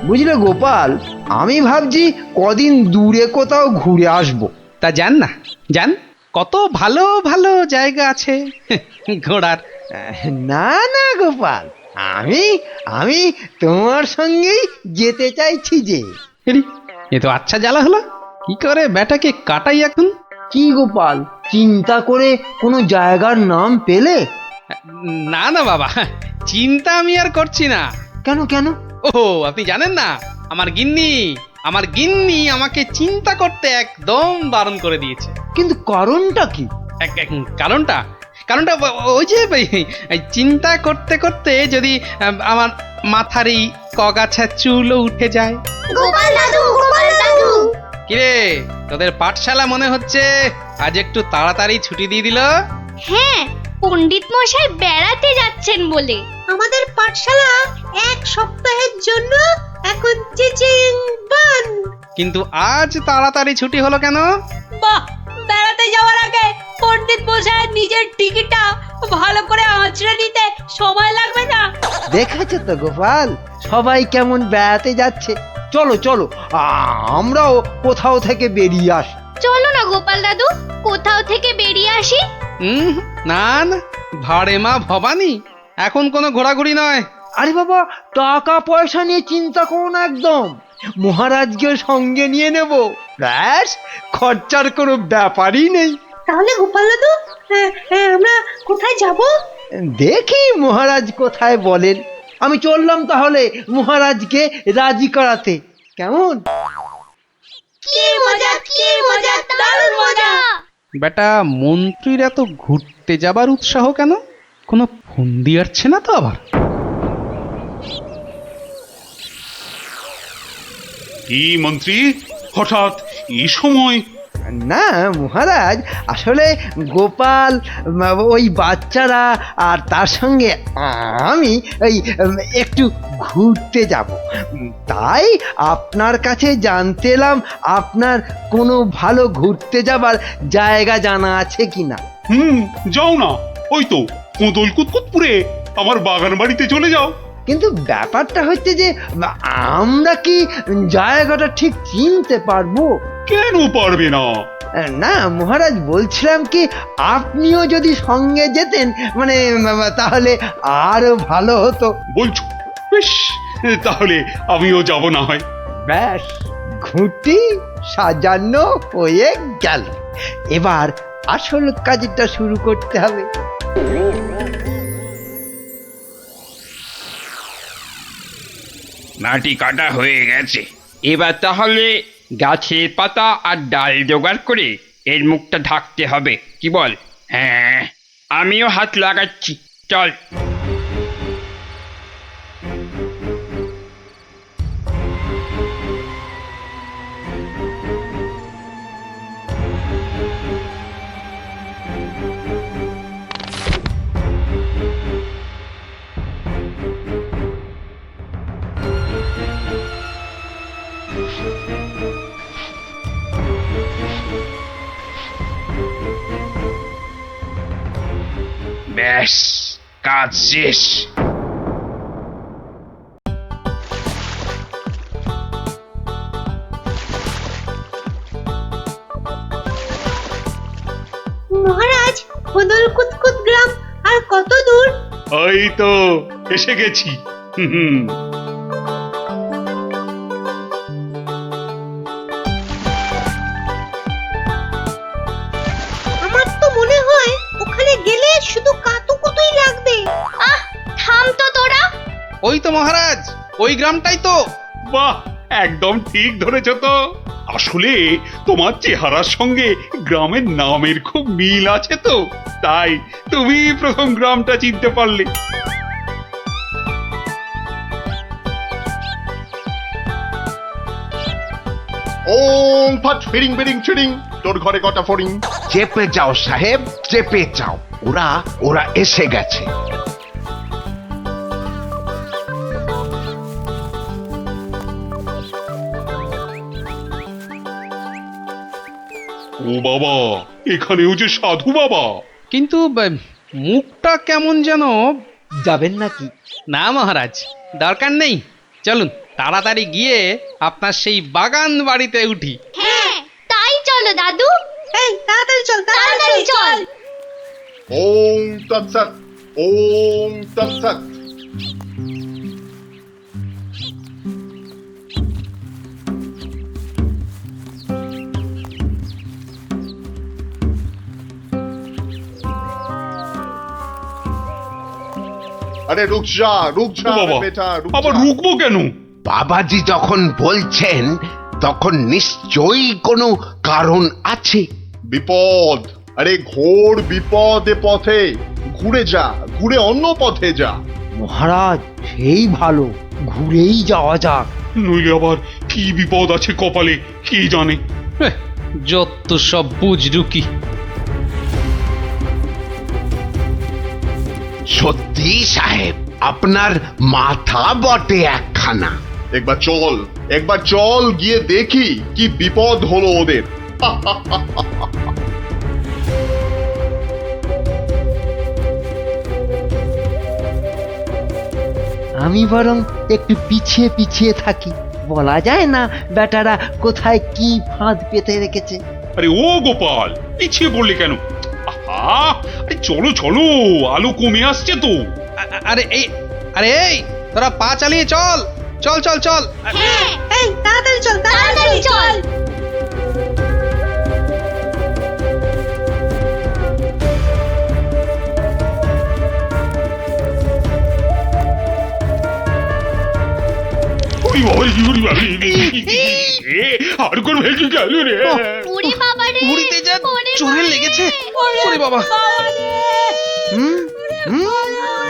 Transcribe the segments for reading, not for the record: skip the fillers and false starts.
বুঝলে গোপাল, আমি ভাবছি কদিন দূরে কোথাও ঘুরে আসবো। তা যান না, যান, কত ভালো ভালো জায়গা আছে ঘোরার। না না গোপাল, আমি আমি তোমার সঙ্গেই যেতে চাইছি যে। এরি, এ তো আচ্ছা জ্বালা হলো। কি করে ব্যাটাকে কাটাই এখন? কি গোপাল, চিন্তা করে কোনো জায়গার নাম পেলে? না না বাবা, চিন্তা আমি আর করছি না। কেন কেন? ও, আপনি জানেন না, আমার গিন্নি আমাকে চিন্তা করতে একদম বারণ করে দিয়েছে। কিন্তু কারণটা কি? কারণটা কারণটা ওই যে এই চিন্তা করতে করতে যদি আমার মাথার এই কগাছা চুলও উঠে যায়। গোপাল দাদু, গোপাল দাদু। কিরে, তোদের পাঠশালা মনে হচ্ছে আজ একটু তাড়াতাড়ি ছুটি দিয়ে দিল। হ্যাঁ, পণ্ডিত মশাই বেড়াতে যাচ্ছেন বলে। আমাদের পাঠশালা এক সপ্তাহের জন্য এখন চিচিং বন্ধ। কিন্তু আজ তাড়াতাড়ি ছুটি হলো কেন? বাহ, বেড়াতে যাওয়ার আগে পণ্ডিত মশাইয়ের নিজের টিকিটটা ভালো করে আঁচড়ে নিতে সময় লাগবে না? দেখেছো তো গোপাল, সবাই কেমন বেড়াতে যাচ্ছে। চলো চলো, আমরাও কোথাও থেকে বেরিয়ে আসি। চলো না গোপাল দাদু, কোথাও থেকে বেরিয়ে আসি। না না, ভাড়ে মা ভবানী, এখন কোনো ঘোরাঘুরি নয়। আরে বাবা, টাকা পয়সা নিয়ে চিন্তা করো না একদম। মহারাজকে সঙ্গে নিয়ে নেব, ব্যাস, খরচার কোনো ব্যাপারই নেই। তাহলে গোপাল দাদু, আমরা কোথায় যাব? দেখি মহারাজ কোথায় বলেন। আমি চললাম তাহলে মহারাজকে রাজি করাতে, কেমন? কি মজা, কি মজা, দারুণ মজা। বেটা মন্ত্রীর এত ঘুরতে যাবার উৎসাহ কেন? কোনো ফন্দি আসছে না তো আবার? কি মন্ত্রী, হঠাৎ এই সময়? না মহারাজ, আসলে গোপাল, ওই বাচ্চারা আর তার সঙ্গে আমি এই একটু ঘুরতে যাব, তাই আপনার কাছে জানতে এলাম আপনার কোনো ভালো ঘুরতে যাবার জায়গা জানা আছে কিনা। যাও না, ওই তো কোদল কুতকুতপুরে আমার বাগান বাড়িতে চলে যাও। কিন্তু ব্যাপারটা হচ্ছে যে আমরা কি জায়গাটা ঠিক চিনতে পারবো? কেন পারবে না? না মহারাজ, বলছিলাম কি আপনিও যদি সঙ্গে যেতেন, মানে তাহলে আরো ভালো হতো। বলছো? বেশ, তাহলে আমিও যাব না হয়। ব্যাস, ঘুঁটি সাজানো হয়ে গেল। এবার আসল কাজটা শুরু করতে হবে। মাটি কাটা হয়ে গেছে, এবার তাহলে গাছের পাতা আর ডাল জোগাড় করে এর মুখটা ঢাকতে হবে, কি বল? হ্যাঁ, আমিও হাত লাগাচ্ছি, চল। ব্যাস, কাজ শেষ। মহারাজ, কোদল কুতকুত গ্রাম আর কত দূর? এই তো এসে গেছি। আমার তো মনে হয় ওখানে গেলে শুধু কাতুকুতুই লাগবে। আহ, থাম তো তোরা। ওই তো মহারাজ, ওই গ্রামটাই তো। বাহ, একদম ঠিক ধরেছ তো। আসলে তোমার চেহারার সঙ্গে গ্রামের নামের খুব মিল আছে তো, তাই তুমি প্রথম গ্রামটা চিনতে পারলে। ওম ফট ফিরিং বিরিং চিরিং, তোর ঘরে কটা ফড়িং? চেপে যাও সাহেব, চেপে যাও, ওরা ওরা এসে গেছে। ও বাবা, এখানেও যে সাধু বাবা। কিন্তু মুখটা কেমন যেন। যাবেন নাকি? না মহারাজ, দরকার নেই, চলুন তাড়াতাড়ি গিয়ে আপনার সেই বাগান বাড়িতে উঠি। হ্যাঁ তাই চলো দাদু। এই তাড়াতাড়ি চল তাড়াতাড়ি চল। ওম তৎসৎ, ওম তৎসৎ। আরে রুক যা ও বাবা, বেটা, রুক আবার যা। রুকবো কেন? বাবাজি যখন বলছেন তখন নিশ্চয়ই কোনো কারণ আছে। বিপদ, আরে ঘোর বিপদ এ পথে। ঘুরে যা, ঘুরে অন্য পথে যা। মহারাজ সেই ভালো, ঘুরেই যাওয়া যাক। নইলে আবার কি বিপদ আছে কপালে কে জানে। হেহ, যত সব বুঝরুকি। সত্যি সাহেব, আপনার মাথা বটে একখানা। একবার চল গিয়ে দেখি কি বিপদ হলো ওদের। আমি বরং একটু পিছিয়ে পিছিয়ে থাকি, বলা যায় না বেটারা কোথায় কি ফাঁদ পেতে রেখেছে। আরে ও গোপাল, পিছিয়ে পড়লে কেন? আহা, আরে চলো চলো, আলো কমে আসছে তো। আরে এই তোরা পা চালিয়ে চল চল চল চল। হ্যাঁ এই তাড়াতাড়ি চল তাড়াতাড়ি চল। ওরে বাবা, ওরে বাবা, এ, আর কোন ভেসে গেল রে। ওরে বাবা রে, ঘুরিতে যা ওরে চোরে বাবা লেগেছে। রে। ওরে বাবা, হুম হুম,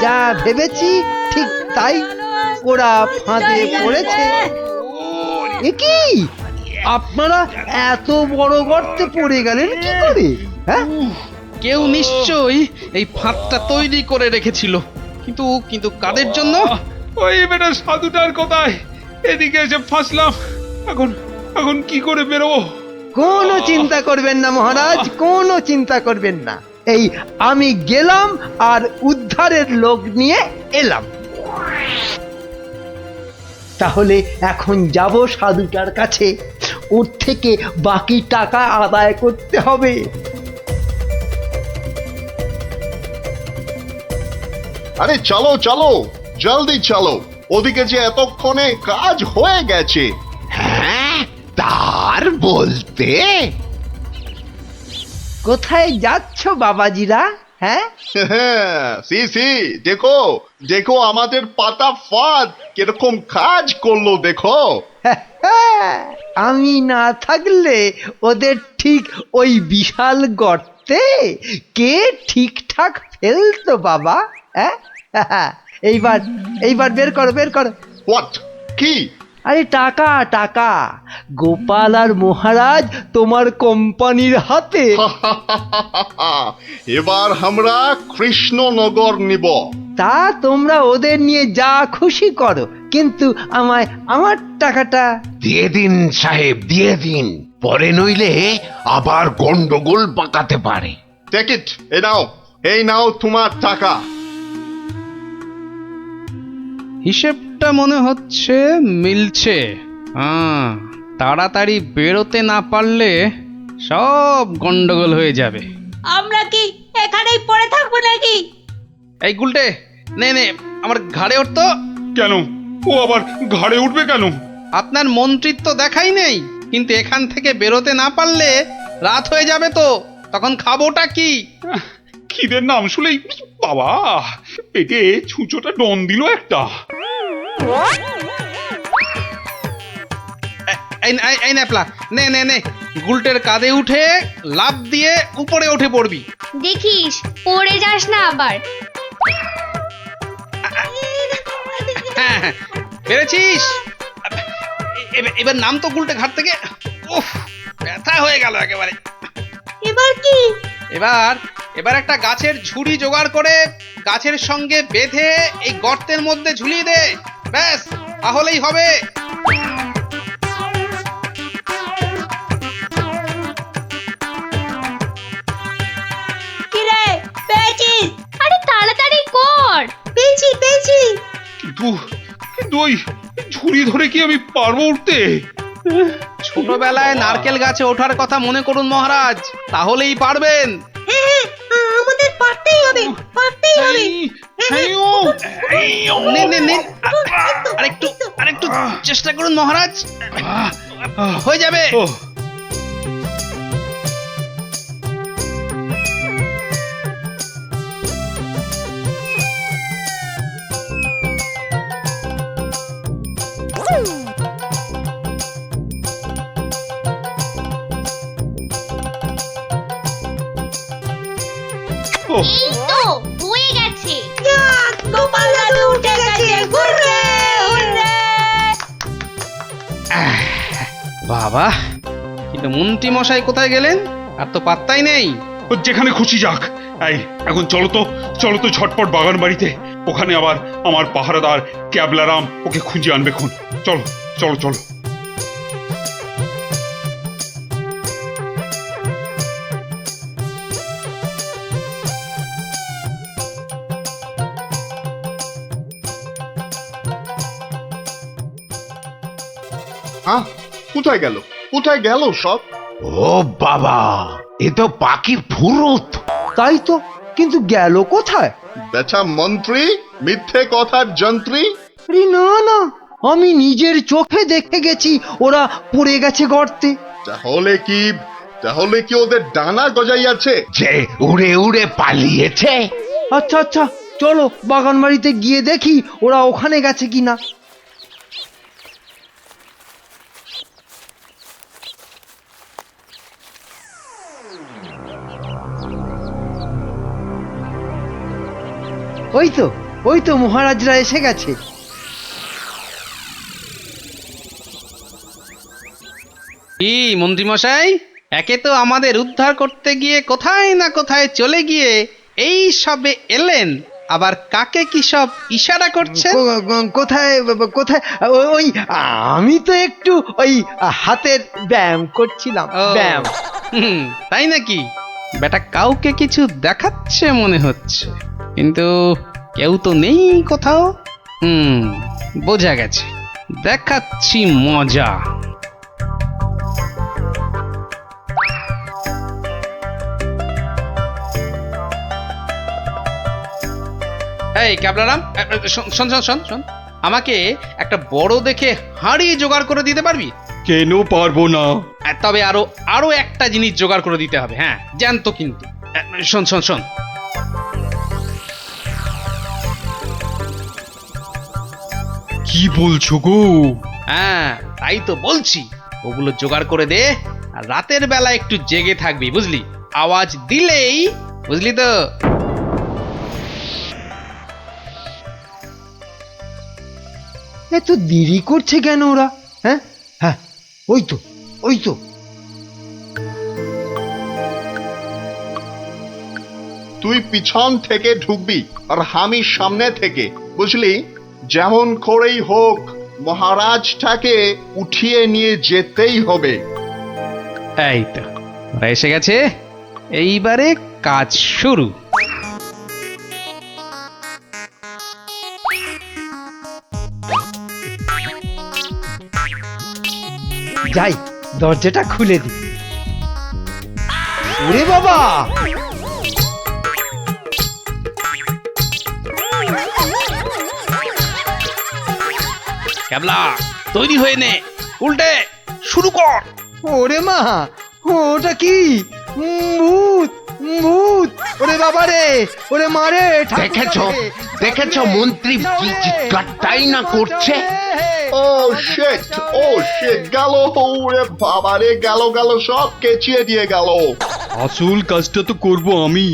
যা ভেবেছি ঠিক তাই, ওরা ফাঁদে পড়েছে। এ কি, আপনারা এত বড় গর্তে পড়ে গেলেন কি করে? হ্যাঁ, কেউ নিশ্চয়ই এই ফাঁদটা তৈরি করে রেখেছিল, কিন্তু কিন্তু কাদের জন্য? ওই বেটা সাধুটার কথায় এদিকে এসে ফাঁসলাম। এখন এখন কি করে বেরোবো? কোনো চিন্তা করবেন না মহারাজ, কোনো চিন্তা করবেন না। এই আমি গেলাম আর উদ্ধারের লোক নিয়ে এলাম। তাহলে এখন যাব সাধুটার কাছে, ওর থেকে বাকি টাকা আদায় করতে হবে। আরে চলো চলো, জলদি চলো, ওদিকে যে এতক্ষণে কাজ হয়ে গেছে। হ্যাঁ, তার বলতে কোথায় যাচ্ছ বাবাজিরা? হ্যাঁ, সি সি, দেখো দেখো আমাদের পাতা ফাঁদ কিরকম কাজ করলো দেখো। আমি না থাকলে ওদের ঠিক ওই বিশাল গর্তে কে ঠিকঠাক ফেলতো বাবা? হ্যাঁ, এইবার এইবার বের করো বের করো। হোয়াট, কি? আরে টাকা টাকা, গোপাল আর মহারাজ তোমার কোম্পানির হাতে। এবার আমরা কৃষ্ণনগর নিব। তা তোমরা ওদের নিয়ে যা খুশি করো, কিন্তু আমায় আমার টাকাটা। দিয়ে দিন সাহেব, দিয়ে দিন, পরে নইলে আবার গন্ডগোল পাকাতে পারে। টেক ইট, এই নাও তোমার টাকা। হিসেবটা মনে হচ্ছে মিলছে। তাড়াতাড়ি বেরোতে না পারলে সব গন্ডগোল হয়ে যাবে। আমরা কি এখানেই পড়ে থাকবো নাকি? এই গুলটে, নে নে আমার ঘাড়ে উঠতো। কেন, ও আবার ঘাড়ে উঠবে কেন? আপনার মন্ত্রিত্ব দেখাই নেই, কিন্তু এখান থেকে বেরোতে না পারলে রাত হয়ে যাবে তো, তখন খাবোটা কি? খিদের নাম শুলেই বাবা পেটে ছুঁচোটা ডন দিল একটা। এই ন্যাপলা, নে নে নে, গুলটের কাঁধে উঠে লাফ দিয়ে উপরে উঠে পড়বি। দেখিস পড়ে যাস না আবার। হ্যাঁ, পেরেছিস? এবার নাম তো গুলটে ঘাট থেকে। উফ, ব্যথা হয়ে গেল একেবারে। এবার কি? এবার একটা গাছের ঝুড়ি জোগাড় করে গাছের সঙ্গে বেঁধে এই গর্তের মধ্যে ঝুলিয়ে দে, ব্যাস তাহলেই হবে। কি রে, পেয়েছিস? আরে তাড়াতাড়ি কর। পেয়েছি কিন্তু কিন্তু ওই ঝুড়ি ধরে কি আমি পারবো উঠতে? ছোটবেলায় নারকেল গাছে ওঠার কথা মনে করুন মহারাজ, তাহলেই পারবেন। আমাদের পারতেই হবে, পারতেই হবে। নিন নিন নিন, আরেকটু চেষ্টা করুন মহারাজ, হয়ে যাবে। ও ও এই তো হয়ে গেছে। গোপাল দাদু উঠে গেছে, হুররে হুররে। বাবা, কিন্তু মন্ত্রী মশাই কোথায় গেলেন? আর তো পাত্তাই নেই। ও যেখানে খুশি যাক। এই এখন চলো তো ঝটপট বাগান বাড়িতে। ওখানে আবার আমার পাহারাদার ক্যাবলারাম ওকে খুঁজে আনবে খুন। চলো চলো চলো। হ্যাঁ, কোথায় গেল কোথায় গেল সব? ও বাবা, এ তো পাখির ফুরুত। তাই তো, কিন্তু গেল কোথায়? বেটা মন্ত্রী, মিথ্যে কথার যন্ত্রী। আরে না না, আমি নিজের চোখে দেখে গেছি ওরা পড়ে গেছে গর্তে। তাহলে কি ওদের ডানা গজাইয়াছে? যে উড়ে উড়ে পালিয়েছে। আচ্ছা আচ্ছা, চলো বাগান বাড়িতে গিয়ে দেখি ওরা ওখানে গেছে কিনা। ওই তো মহারাজরা এসে গেছে। কি মন্ত্রী মশাই, একে তো আমাদের উদ্ধার করতে গিয়ে কোথায় না কোথায় চলে গিয়ে এই সবে এলেন, আবার কাকে কি সব ইশারা করছেন? কোথায় কোথায়? ওই আমি তো একটু ওই হাতের ব্যায়াম করছিলাম, ও, ব্যায়াম। তাই নাকি? বেটা কাউকে কিছু দেখাচ্ছে মনে হচ্ছে, কিন্তু কেউ তো নেই কোথাও। বোঝা গেছে, দেখাচ্ছি মজা। এই ক্যাবলারাম, শোন শোন শোন শোন, আমাকে একটা বড় দেখে হাঁড়ি জোগাড় করে দিতে পারবি? কেন পারবো না? তবে আরো একটা জিনিস জোগাড় করে দিতে হবে, হ্যাঁ জ্যান্ত কিন্তু। শোন শোন শোন, কি বলছো গো? হ্যাঁ তাই তো বলছি, ওগুলো জোগাড় করে দে, আর রাতের বেলা একটু জেগে থাকবি বুঝলি, আওয়াজ দিলেই, বুঝলি তো। এত দেরি করছে কেন ওরা? হ্যাঁ হ্যাঁ, ওই তো। তুই পিছন থেকে ঢুকবি আর আমি সামনে থেকে, বুঝলি? যেমন করেই হোক মহারাজটাকে উঠিয়ে নিয়ে যেতেই হবে। এই তো ওরা এসে গেছে, এইবারে কাজ শুরু। যাই, দরজাটা খুলে দি। ওরে বাবা, ক্যাবলা তৈরি হয়ে নে, উল্টে শুরু কর। ওরে মা, ওটা কি? ভূত ভূত! ওরে বাবা রে, ওরে মারে! দেখেছো মন্ত্রী কি চিৎকারটাই না করছে। ও শেট গেল, ওরে বাবা রে, গেল সব কেচিয়ে দিয়ে গেল। আসল কাজটা তো করবো আমি।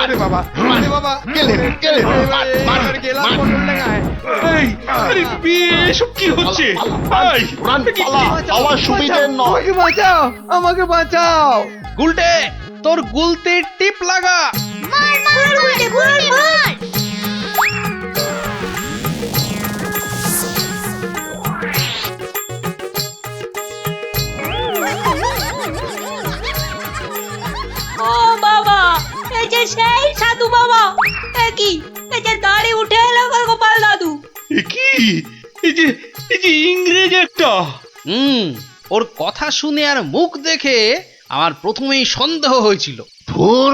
আরে বাবা, আরে বাবা, গেলেন, মার। এই, আরে এসব কি হচ্ছে? এই, রান পালা, আমার সুবিধে নয়। আমাকে বাঁচাও, আমাকে বাঁচাও! গুলটে তোর গুলতির টিপ লাগা। মার মার গুলটে, গুলটে মার। ও বাবা, এই যে সেই সাধু বাবা, কি এই যে দাঁড়ি উঠে এলো গোপাল দাদু। এ কি? এই যে যে ইংরেজ একটা। ওর কথা শুনে আর মুখ দেখে আমার প্রথমেই সন্দেহ হয়েছিল। ধুর,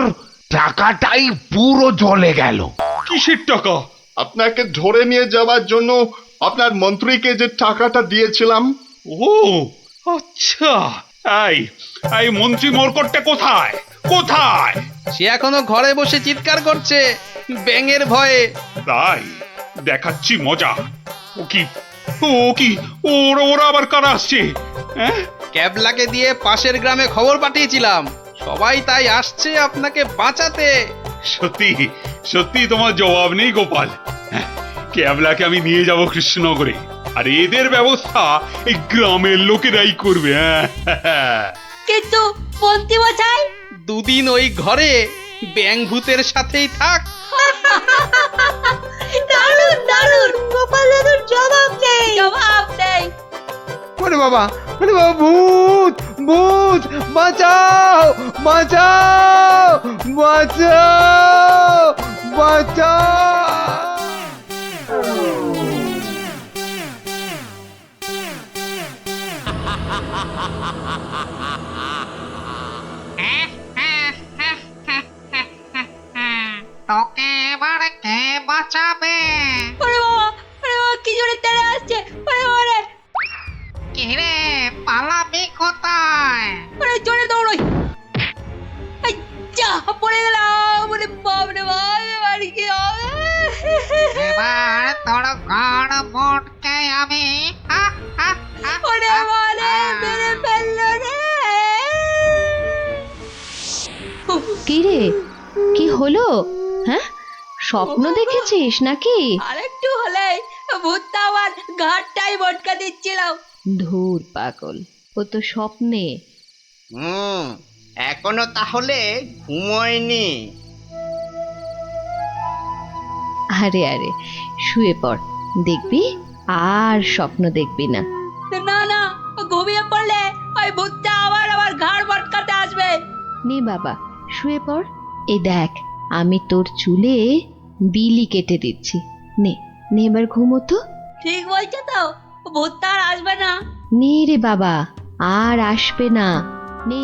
টাকাটাই পুরো জলে গেল। কিসের টাকা? আপনাকে ধরে নিয়ে যাওয়ার জন্য আপনার মন্ত্রীকে যে টাকাটা দিয়েছিলাম। ও আচ্ছা, এই এই মন্ত্রী মরকটটা কোথায় কোথায়? সে এখনো ঘরে বসে চিৎকার করছে ব্যাঙের ভয়ে। তাই দেখাচ্ছি মজা। ও কি ওরা আবার কারা আসছে? হ্যাঁ, ক্যাবলাকে দিয়ে পাশের গ্রামে খবর পাঠিয়েছিলাম, সবাই তাই আসছে আপনাকে বাঁচাতে। সত্যি সত্যি তোমার জবাব নেই গোপাল। হ্যাঁ, ক্যাবলাকে আমি নিয়ে যাব কৃষ্ণনগরে, আর এদের ব্যবস্থা এই গ্রামের লোকেরাই করবে। হ্যাঁ, কিন্তু মন্ত্রী মশাই, দুদিন ওই ঘরে ব্যাঙ ভূতের সাথেই থাক। দারুণ দারুণ, গোপাল দাদুর জবাব নেই। জবাব নেই। ওরে বাবা, ভূত ভূত, বাঁচাও বাঁচাও বাঁচাও বাঁচাও। তোকে এবার কে বাঁচাবে? ওরে বাবা, কি জোরে তেড়ে আসছে। ওরে বাবা রে, কিরে পালাবি কোথায়? জোরে দৌড়ই। এই যা, পড়ে গেলাম। ওরে বাপ রে বাপ, এবার কি হবে? এবার তোর গড় মোটকে আমি ওরে বাবা রে, মেরে ফেললো রে। কি রে, কি হলো? হ্যাঁ, স্বপ্ন দেখেছিস নাকি? আরেকটু হলেই ভূতটা আমার ঘাটটাই মটকা দিচ্ছিলাম। ধুর পাগল, ও তো স্বপ্নে। এখনো তাহলে ঘুমোয়নি? আরে আরে, শুয়ে পড়, দেখবি আর স্বপ্ন দেখবি না। না না, ঘুমিয়ে পড়লে ওই ভূতটা আবার আমার ঘাড় মটকাতে আসবে। নে বাবা, শুয়ে পড়। এই দেখ, আমি তোর চুলে বিলি কেটে দিচ্ছি। নে নে, এবার ঘুমো তো। ঠিক বলছো তো, ভূতটা আর আসবে না? নে রে বাবা, আর আসবে না। নে,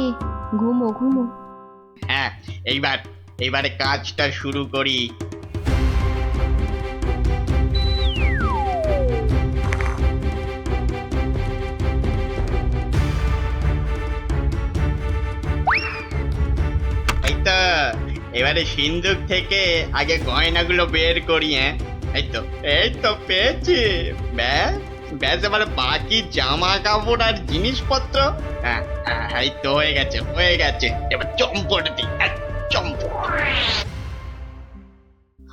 ঘুমো ঘুমো। হ্যাঁ, এইবারে কাজটা শুরু করি। এই তো, এবারে সিন্ধুক থেকে আগে গয়নাগুলো বের করি। হ্যাঁ, এই তো পেয়েছি। ব্যাস ব্যাস, এবারে বাকি জামা কাপড় আর জিনিসপত্র। হ্যাঁ, এই তো হয়ে গেছে। এবার চম্পট দিই, চম্পট।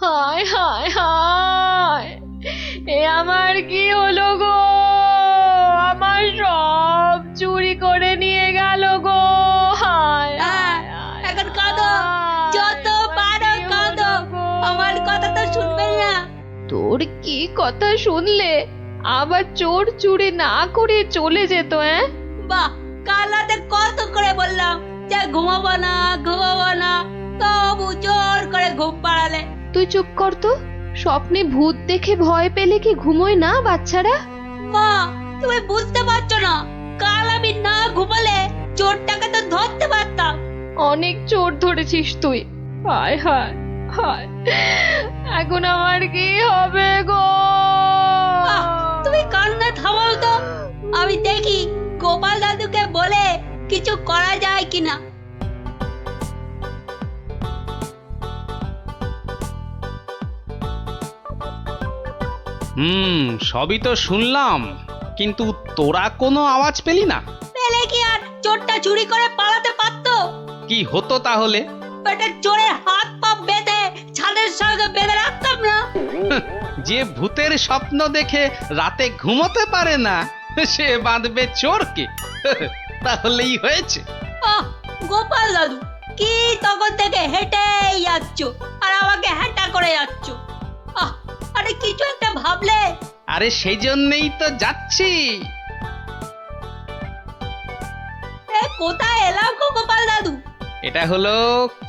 হায় হায় হায়, এ আমার কি হলো গো? আমার সব চুরি করে নিয়ে গেল গো। হায় হায় হায়, এখন কাঁদো, যত পারো কাঁদো, আমার কথা তো শুনবে না। তোর কি কথা শুনলে আবার চোর চুরি না করে চলে যেত? বাহ, কাল রাতে কত করে বললাম যে ঘুমাবো না, তবু জোর করে ঘুম পাড়ালে। তুই চুপ কর তো। স্বপ্নে ভূত দেখে ভয় পেলে কি ঘুমোয় না বাচ্চারা? মা, তুমি বুঝতে পারছো না, কাল আমি না ঘুমালে চোরটাকে তো ধরতে পারতাম। অনেক চোর ধরেছিস তুই। হায় হায় হায়, এখন আমার কি হবে গো? তুমি কান্না থামাও তো, আমি দেখি গোপাল দাদুকে বলে কিছু করা যায় কিনা। সবই তো শুনলাম, কিন্তু তোরা কোনো আওয়াজ পেলি না? পেলে কি আর চোরটা চুরি করে পালাতে পারতো? কি হতো তাহলে? বেটা, চোরের হাত পা বেঁধে ছাদের সঙ্গে বেঁধে রাখতাম না? যে ভূতের স্বপ্ন দেখে রাতে ঘুমোতে পারে না, সে বাঁধবে চোরকে। তাহলেই হয়েছে। গোপাল দাদু, কি তখন থেকে হেঁটেই যাচ্ছ আর আমাকে হ্যাঁটা করে যাচ্ছ? আরে কিছু একটা ভাবলে। আরে সেই জন্যই তো যাচ্ছি। কোথায় এলাম গো গোপাল দাদু? এটা হলো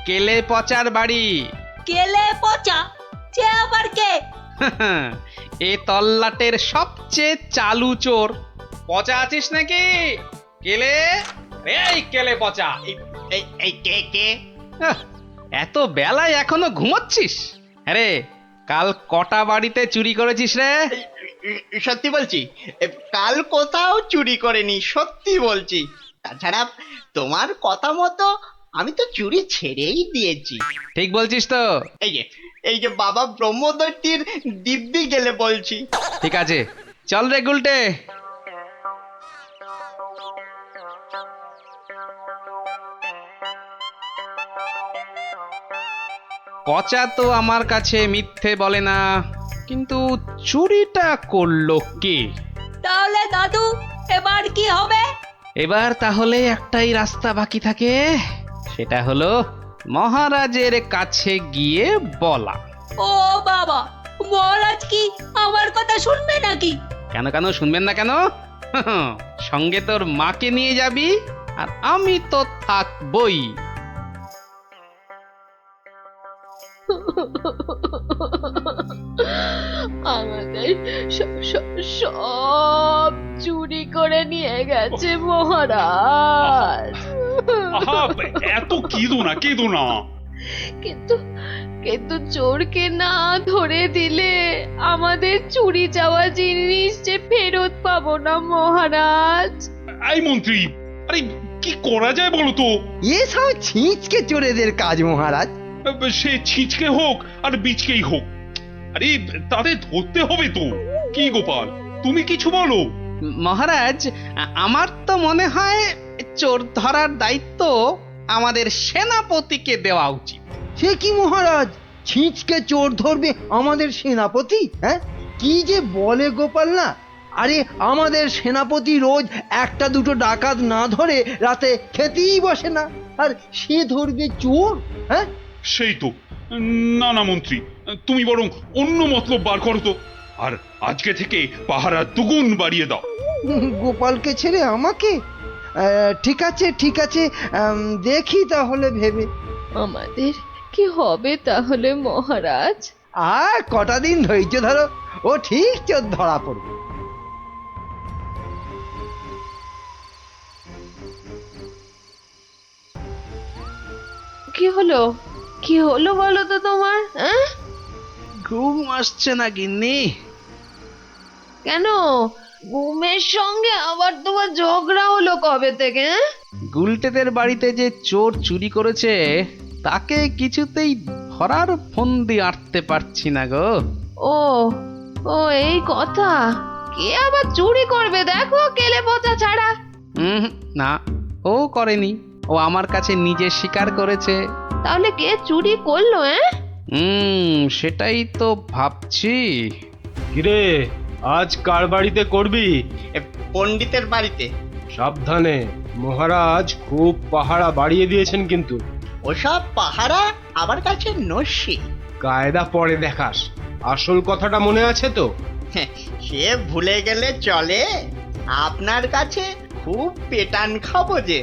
কেলে পচার বাড়ি। কেলে পচা? সে আবার কে? এ তল্লাটের সবচেয়ে চালু চোর। পচা আছিস নাকি? কেলে, এই কেলে পচা। এই কে কে? আহ, এত বেলায় এখনো ঘুমোচ্ছিস? আরে কাল কটা বাড়িতে চুরি করেছিস রে? সত্যি বলছি, কাল কোথাও চুরি করেনি, সত্যি বলছি। তাছাড়া তোমার কথা মতো আমি তো চুরি ছেড়েই দিয়েছি। ঠিক বলছিস তো? এই যে বাবা ব্রহ্মদত্তির দিব্যি গেলে বলছি। ঠিক আছে, চল রে গুলটে। পচা তো আমার কাছে মিথ্যে বলে না, কিন্তু চুরিটা করলো কে? তাহলে দাদু এবার কি হবে? এবার তাহলে একটাই রাস্তা বাকি থাকে, সেটা হলো মহারাজের কাছে গিয়ে বলা। ও বাবা, মহারাজ কি আমার কথা শুনবে নাকি? কেন কেন শুনবেন না কেন? সঙ্গে তোর মাকে নিয়ে যাবি, আর আমি তো থাকবই। আমাদের সব চুরি করে নিয়ে গেছে মহারাজ। আহা, এত কেঁদো না, কেঁদো না। কিন্তু কিন্তু চোরকে না ধরে দিলে আমাদের চুরি যাওয়া জিনিস যে ফেরত পাবো না মহারাজ। এই মন্ত্রী, আরে কি করা যায় বলো তো? এসব ছিঁচকে চোরেদের কাজ মহারাজ। সে ছিচকে হোক আর বিচকেই হোক, আরে তাদের ধরতে হবে তো। কি গোপাল, তুমি কিছু বলো। মহারাজ, আমার তো মনে হয় চোর ধরার দায়িত্ব আমাদের সেনাপতিকে দেওয়া উচিত। সে কি মহারাজ, ছিঁচকে চোর ধরবে আমাদের সেনাপতি? হ্যাঁ, কি যে বলে গোপাল না। আরে আমাদের সেনাপতি রোজ একটা দুটো ডাকাত না ধরে রাতে খেতেই বসে না, আর সে ধরবে চোর? হ্যাঁ, সেই তো। না না মন্ত্রী, তুমি বরং অন্য মতলব বার করো তো, আর আজকে থেকে পাহারা দুগুণ বাড়িয়ে দাও। গোপালকে ছেড়ে আমাকে? ঠিক আছে ঠিক আছে, দেখি তাহলে ভেবে। আমাদের কি হবে তাহলে মহারাজ? আর কটা দিন ধৈর্য ধরো, ও ঠিক চোর ধরা পড়বে। কি হলো, কি হলো বলো তো তোমার? ঘুম আসছে না গিন্নি? কেন, ঘুমের সঙ্গে আবার তোমার ঝগড়া হলো কবে থেকে? গুলটেদের বাড়িতে যে চোর চুরি করেছে তাকে কিছুতেই ধরার ফন্দি আটতে পারছি না গো। ও ও এই কথা। কে আবার চুরি করবে দেখো, কেলে পচা ছাড়া। না, ও করেনি, ও আমার কাছে নিজে স্বীকার করেছে। তাহলে কে চুরি করলো? সেটাই তো ভাবছি। কিরে, আজ কার বাড়িতে করবি? পণ্ডিতের বাড়িতে। সাবধানে, মহারাজ খুব পাহারা বাড়িয়ে দিয়েছেন কিন্তু। ওসব পাহারা আমার কাছে নস্যি। কায়দা পরে দেখাস, আসল কথাটা মনে আছে তো? সে ভুলে গেলে চলে? আপনার কাছে খুব পেটান খাবো যে।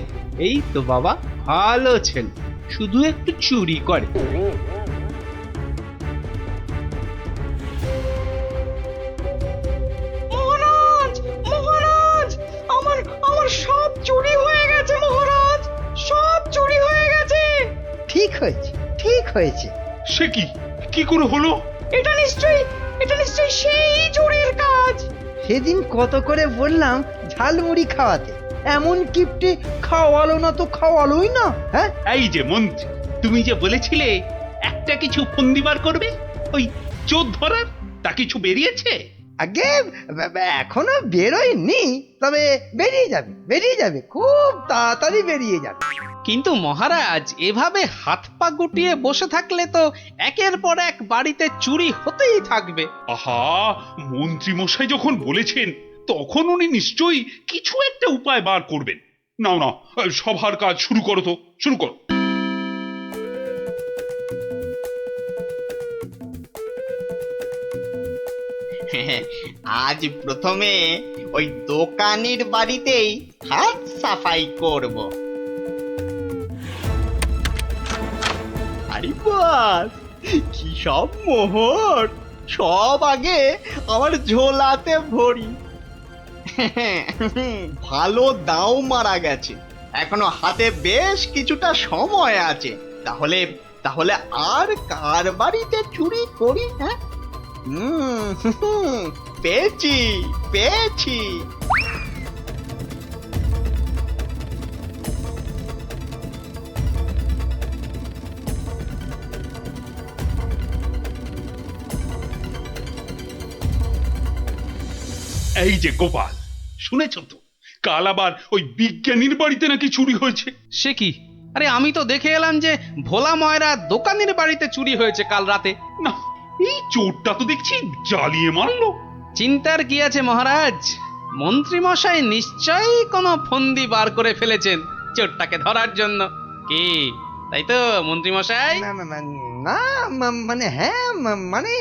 এই তো বাবা, ভালো ছেলে, শুধু একটু চুরি করে। মহারাজ, মহারাজ, আমার আমার সব চুরি হয়ে গেছে মহারাজ, সব চুরি হয়ে গেছে। ঠিক হয়েছে, ঠিক হয়েছে। সে কি, কি করে হলো? এটা নিশ্চয়ই সেই চোরের কাজ। সেদিন কত করে বললাম ঝালমুড়ি খাওয়াতে, এমন কিপটে খাওয়ালো না তো খাওয়ালোই না। হ্যাঁ, এই যে মন্ত্রী, তুমি যে বলেছিলে একটা কিছু ফন্দি বার করবে ওই চোর ধরার, তা কিছু বেরিয়েছে? আগে এখনো বেরোয়নি, তবে বেরিয়ে যাবে, বেরিয়ে যাবে, খুব তাড়াতাড়ি বেরিয়ে যাবে। কিন্তু মহারাজ, এভাবে হাত পা গুটিয়ে বসে থাকলে তো একের পর এক বাড়িতে চুরি হতেই থাকবে। আহা, মন্ত্রী মশাই যখন বলেছেন তখন উনি নিশ্চয়ই কিছু একটা উপায় বার করবেন। নাও না, সভার কাজ শুরু করো তো, শুরু করো। আজ প্রথমে ওই দোকানির বাড়িতেই হাত সাফাই করব। আরে বাস, কি সব মোহর! সব আগে আমার ঝোলাতে ভরি। ভালো দাও মারা গেছে, এখনো হাতে বেশ কিছুটা সময় আছে। তাহলে তাহলে আর কার বাড়িতে চুরি করি? হ্যাঁ, পেয়েছি পেয়েছি। এই যে গোপাল, শুনেছ তো কাল আবার ওই বিজ্ঞানীর বাড়িতে নাকি চুরি হয়েছে। সে কি? আরে আমি তো দেখে এলাম যে ভোলা ময়রা দোকানের বাড়িতে চুরি হয়েছে কাল রাতে। না, এই চোরটা তো দেখছি জ্বালিয়ে মারলো। চিন্তার কি আছে মহারাজ, মন্ত্রী মশাই নিশ্চয়ই কোনো ফন্দি বার করে ফেলেছেন চোরটাকে ধরার জন্য। কি তাই তো মন্ত্রী মশাই? মানে হ্যাঁ, মানে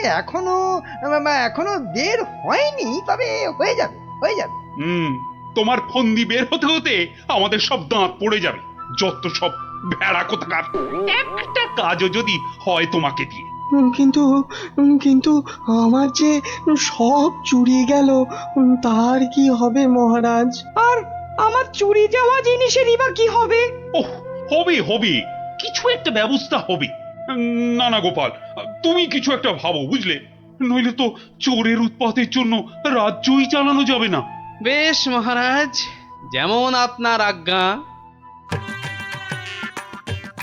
এখনো বের হয়নি, তবে হয়ে যাবে হয়ে যাবে। তোমার ফন্দি বের হতে হতে আমাদের সব দাঁত পড়ে যাবে। যত সব ভেড়া কোথাকার, একটা কাজও যদি হয় তোমাকে দিয়ে। কিন্তু কিন্তু আমার যে সব চুরি গেল, তার কি হবে মহারাজ? আর আমার চুরি যাওয়া জিনিসেরই বা কি হবে? ওহ, হবে হবে, কিছু একটা ব্যবস্থা হবে। না না গোপাল, তুমি কিছু একটা ভাবো, বুঝলে? নইলে তো চোরের উৎপাতের জন্য রাজ্যই চালানো যাবে না। বেশ মহারাজ, যেমন আপনার আজ্ঞা।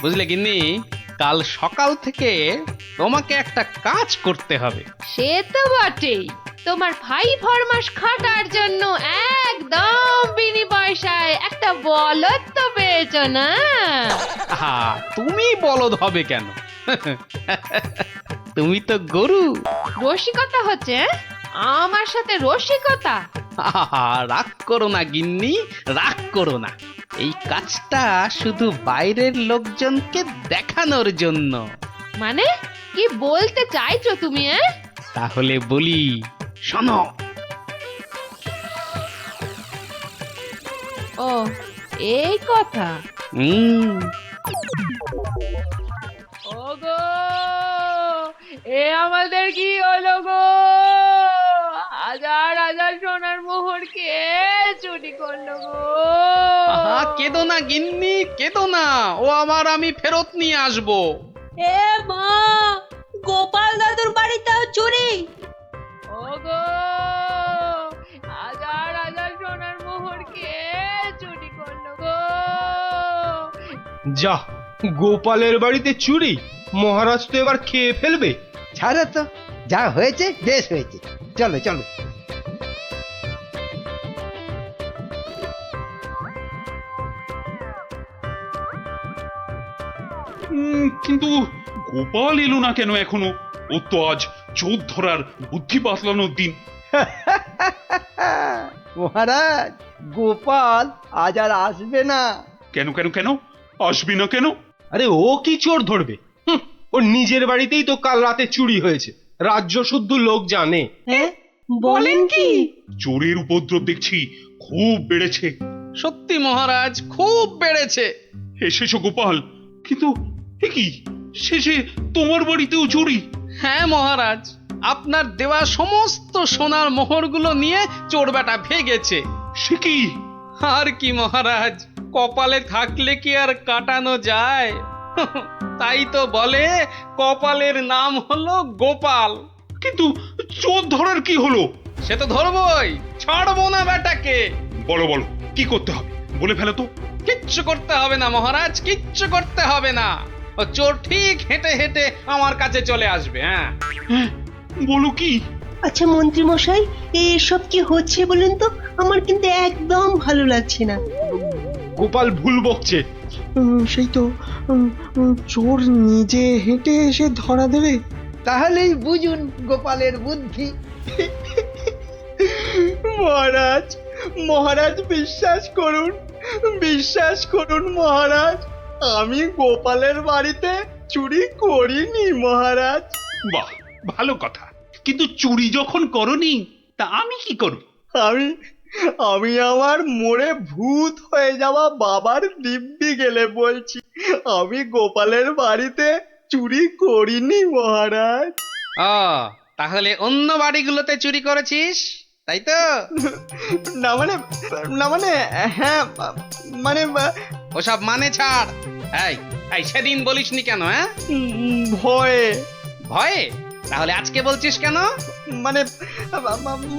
বুঝলে গিন্নি, কাল সকাল থেকে তোমাকে একটা কাজ করতে হবে। সে তো বটেই, তোমার ভাই ফরমাস খাটার জন্য একদম বিনি পয়সায় একটা বলদ তো পেয়েছো না? তুমি বলদ হবে কেন? তুমি তো গরু। রসিকতা হচ্ছে? আমার সাথে রসিকতা? রাগ করো না গিন্নি, রাগ করো না। এই কাজটা শুধু বাইরের লোকজনকে দেখানোর জন্য। মানে কি বলতে চাইছো তুমি? তাহলে বলি, শোনো। ও, এই কথা। ওগো, এ আমাদের কি হলো গো? হাজার হাজার সোনার মোহর কে চুরি করলো গো? কেঁদো না গিন্নি, কেঁদো না, ও আবার আমি ফেরত নিয়ে আসবো। এ মা, গোপাল দাদুর বাড়িতেও চুরি? ওগো, হাজার হাজার সোনার মোহর কে চুরি করলো গো? যা, গোপালের বাড়িতে চুরি? মহারাজ তো এবার খেয়ে ফেলবে। ছাড়ো তো, যা হয়েছে বেশ হয়েছে, চলো চলো। কিন্তু গোপাল এলো না কেন এখনো? ও তো আজ চোর ধরার বুদ্ধি বাতলানোর দিন। মহারাজ, গোপাল আজ আর আসবে না। কেন কেন কেন আসবি না কেন? আরে ও কি চোর ধরবে? ওর নিজের বাড়িতেই তো কাল রাতে চুরি হয়েছে, রাজ্য শুদ্ধ লোক জানে। বলেন কি? চোরের উপদ্রব দেখছি খুব বেড়েছে। সত্যি মহারাজ, খুব বেড়েছে। এসেছো গোপাল, কিন্তু এ কি, শেষে তোমার বাড়িতেও চুরি? হ্যাঁ মহারাজ, আপনার দেওয়া সমস্ত সোনার মোহরগুলো নিয়ে চোর বেটা ভেগেছে। সে কি? আর কি মহারাজ, কপালে থাকলে কি আর কাটানো যায়? তাই তো বলে কপালের নাম হলো গোপাল। কিন্তু চোর ধরার কি হলো? সে তো ধরবই, ছাড়বো না বেটাকে। বলো বলো, কি করতে হবে বলে ফেলো তো। কিচ্ছু করতে হবে না মহারাজ, কিচ্ছু করতে হবে না। ও চোর ঠিক হেঁটে হেঁটে আমার কাছে চলে আসবে। হ্যাঁ, বলো কি? আচ্ছা মন্ত্রী মশাই, এসব কি হচ্ছে বলুন তো? আমার কিন্তু একদম ভালো লাগছে না। গোপাল ভুল বকছে। সেই তো, চোর নিজে হেঁটে এসে ধরা দেবে। তাহলেই বুঝুন গোপালের বুদ্ধি। মহারাজ, মহারাজ বিশ্বাস করুন, বিশ্বাস করুন মহারাজ, আমি গোপালের বাড়িতে চুরি করিনি মহারাজ। বাহ, ভালো কথা। কিন্তু চুরি যখন করনি, তা আমি কি করব? আমি আমার মোড়ে ভূত হয়ে যাওয়া বাবার দিব্যি গেলে বলছি, আমি গোপালের বাড়িতে চুরি করিনি মহারাজ। তাহলে অন্য বাড়িগুলোতে চুরি করেছিস তাই তো? না মানে হ্যাঁ মানে ওসব মানে ছাড়। এই এই সেদিন বলিসনি কেন? হ্যাঁ, ভয়ে ভয়ে? তাহলে আজকে বলছিস কেন? মানে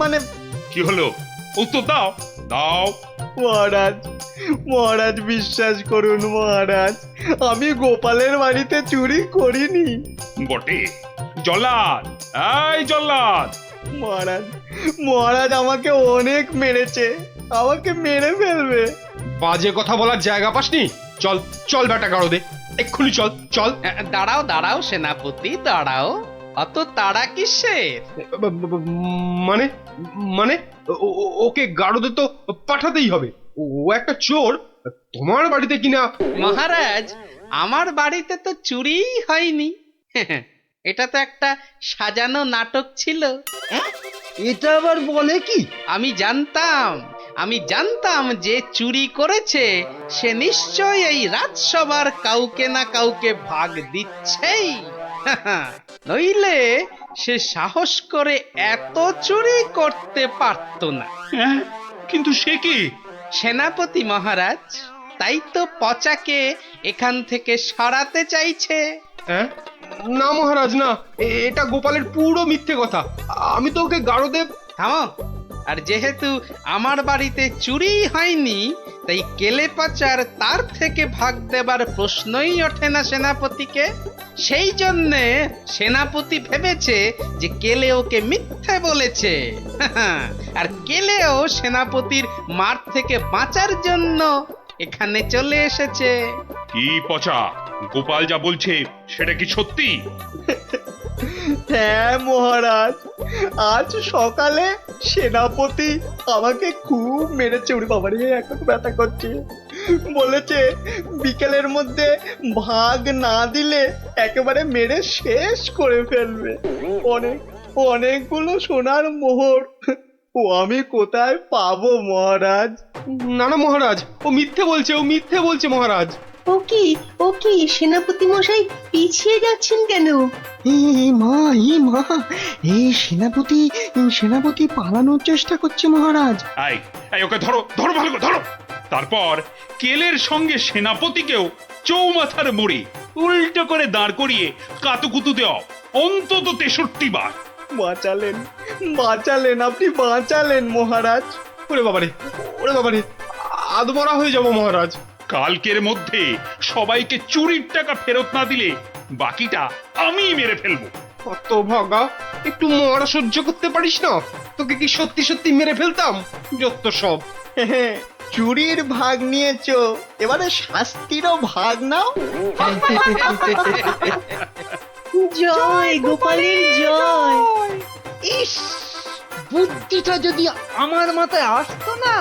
মানে কি হলো? উত্তর দাও, দাও। মহারাজ বিশ্বাস করুন মহারাজ, আমি গোপালের বাড়িতে চুরি করিনি। বটে? জল্লাদ, এই জল্লাদ! মহারাজ আমাকে অনেক মেরেছে, আমাকে মেরে ফেলবে। বাজে কথা বলার জায়গা পাসনি? চল চল বেটা গাড়োদে, এক্ষুনি চল চল। দাঁড়াও দাঁড়াও সেনাপতি, দাঁড়াও। অত তাড়া কিসের? মানে মানে ওকে গাড়োদে তো পাঠাতেই হবে, ও একটা চোর। তোমার বাড়িতে কিনা? মহারাজ, আমার বাড়িতে তো চুরিই হয়নি। এটা তো একটা সাজানো নাটক ছিল। এটা আবার বলে কি? আমি জানতাম যে চুরি করেছে সে নিশ্চয়ই এই রাজসভার কাউকে না কাউকে ভাগ দিচ্ছেই। নইলে সে সাহস করে এত চুরি করতে পারত না। হ্যাঁ, কিন্তু সে কি? সেনাপতি মহারাজ, তাই তো পচাকে এখান থেকে সরাতে চাইছে। হ্যাঁ? না মহারাজ না, এটা গোপালের পুরো মিথ্যে কথা। আমি তো ওকে গাড়োদে। থামো। আর যেহেতু আমার বাড়িতে চুরি হয়নি, তাই কেলে পাচার তার থেকে ভাগ দেবার প্রশ্নই ওঠে না সেনাপতিকে। সেই জন্যে সেনাপতি ভেবেছে যে কেলে ওকে মিথ্যে বলেছে। আর কেলেও সেনাপতির মার থেকে বাঁচার জন্য এখানে চলে এসেছে। কি পচা, গোপাল যা বলছে সেটা কি সত্যি? হ্যাঁ মহারাজ, আজ সকালে সেনাপতি আমাকে খুব মেরেছে। উড়ি বাবারে, এখন ব্যথা করছে। বলেছে বিকেলের মধ্যে ভাগ না দিলে একেবারে মেরে শেষ করে ফেলবে। অনেকগুলো সোনার মোহর ও আমি কোথায় পাবো মহারাজ? না না মহারাজ, ও মিথ্যে বলছে মহারাজ। ও কি সেনাপতি মশাই পিছিয়ে যাচ্ছেন কেন? মা এই সেনাপতি পালানোর চেষ্টা করছে মহারাজ। এই ওকে ধরো, ধরো, ভালো করে ধরো। তারপর কেলের সঙ্গে সেনাপতিকেও চৌমাথার মোড়ে উল্টো করে দাঁড় করিয়ে কাতুকুতু দেওয়া অন্তত 63 বার। বাঁচালেন আপনি, বাঁচালেন মহারাজ। ওরে বাবারে, আদমরা হয়ে যাবো মহারাজ। কালকের মধ্যে সবাইকে চুরির টাকা ফেরত না দিলে বাকিটা আমি মেরে ফেলবো। কত ভাগা, একটু মরা সহ্য করতে পারিস না? তোকে কি সত্যি সত্যি মেরে ফেলতাম? যত সব। চুরির ভাগ নিয়েছো, এবারে শাস্তিরও ভাগ নাও। জয় গোপালের জয়। ইস, বুদ্ধিটা যদি আমার মাথায় আসতো না,